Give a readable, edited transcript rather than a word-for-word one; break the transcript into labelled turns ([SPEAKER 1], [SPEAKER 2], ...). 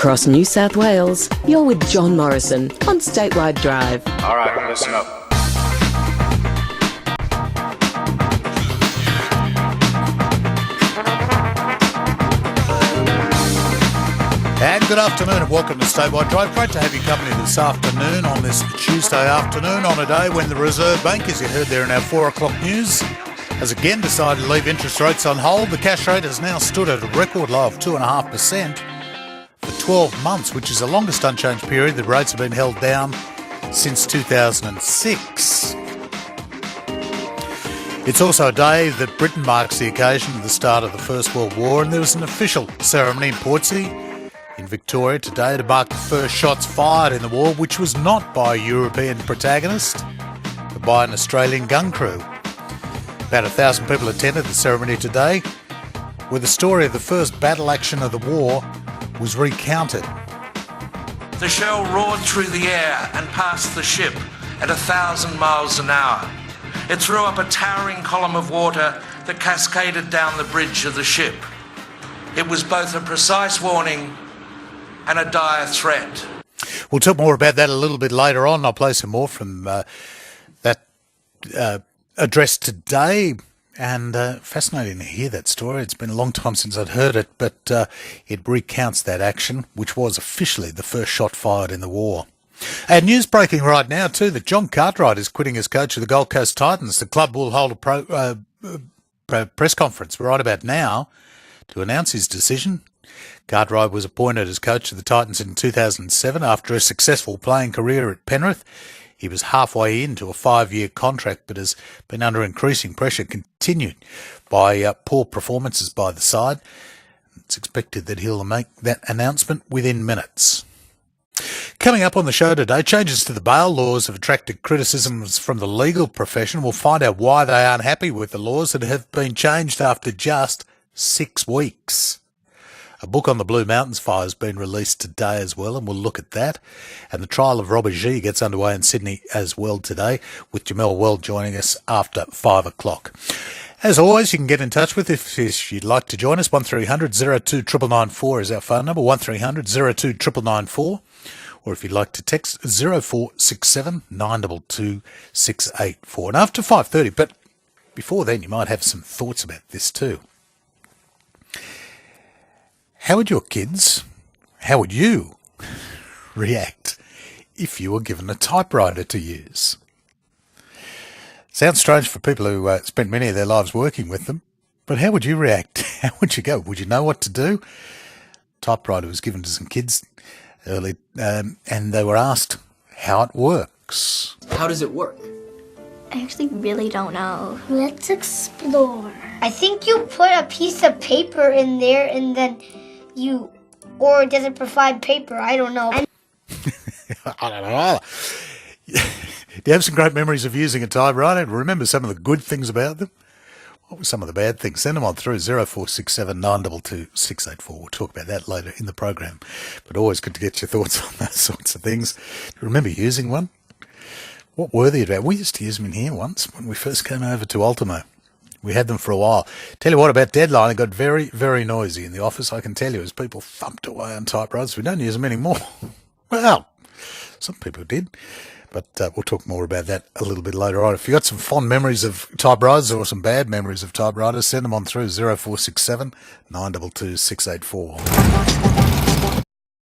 [SPEAKER 1] Across New South Wales, you're with John Morrison on Statewide Drive.
[SPEAKER 2] All right, listen up.
[SPEAKER 3] And good afternoon and welcome to Statewide Drive. Great to have your company this afternoon on this Tuesday afternoon on a day when the Reserve Bank, as you heard there in our 4 o'clock news, has again decided to leave interest rates on hold. The cash rate has now stood at a record low of 2.5% for 12 months, which is the longest unchanged period that rates have been held down since 2006. It's also a day that Britain marks the occasion of the start of the First World War, and there was an official ceremony in Portsea in Victoria today to mark the first shots fired in the war, which was not by a European protagonist, but by an Australian gun crew. About 1,000 people attended the ceremony today, where the story of the first battle action of the war was recounted.
[SPEAKER 4] The shell roared through the air and past the ship at 1,000 miles an hour. It threw up a towering column of water that cascaded down the bridge of the ship. It was both a precise warning and a dire threat.
[SPEAKER 3] We'll talk more about that a little bit later on. I'll play some more from that address today. And fascinating to hear that story. It's been a long time since I'd heard it, but it recounts that action, which was officially the first shot fired in the war. And news breaking right now, too, that John Cartwright is quitting as coach of the Gold Coast Titans. The club will hold a press conference right about now to announce his decision. Cartwright was appointed as coach of the Titans in 2007 after a successful playing career at Penrith. He was halfway into a 5-year contract, but has been under increasing pressure, continued by poor performances by the side. It's expected that he'll make that announcement within minutes. Coming up on the show today, changes to the bail laws have attracted criticisms from the legal profession. We'll find out why they aren't happy with the laws that have been changed after just 6 weeks. A book on the Blue Mountains fire has been released today as well, and we'll look at that. And the trial of Robert G gets underway in Sydney as well today, with Jamel Weld joining us after 5 o'clock. As always, you can get in touch with us if you'd like to join us. 1300 02 9994 is our phone number, 1300 02 9994. Or if you'd like to text 0467 922 684. And after 5:30, but before then, you might have some thoughts about this too. How would you react if you were given a typewriter to use? Sounds strange for people who spent many of their lives working with them, but how would you react? How would you go? Would you know what to do? Typewriter was given to some kids early, and they were asked how it works.
[SPEAKER 5] How does it work?
[SPEAKER 6] I actually really don't know.
[SPEAKER 7] Let's explore. I think you put a piece of paper in there and then or does it provide paper? I don't know.
[SPEAKER 3] I don't know. Do you have some great memories of using a typewriter? Remember some of the good things about them? What were some of the bad things? Send them on through 0467 922 684. We'll talk about that later in the program. But always good to get your thoughts on those sorts of things. Do you remember using one? What were they about? We used to use them in here once when we first came over to Ultimo. We had them for a while. Tell you what, about deadline, it got very, very noisy in the office, I can tell you, as people thumped away on typewriters. We don't use them anymore. Well, some people did. But we'll talk more about that a little bit later on. If you've got some fond memories of typewriters or some bad memories of typewriters, send them on through 0467 922 684.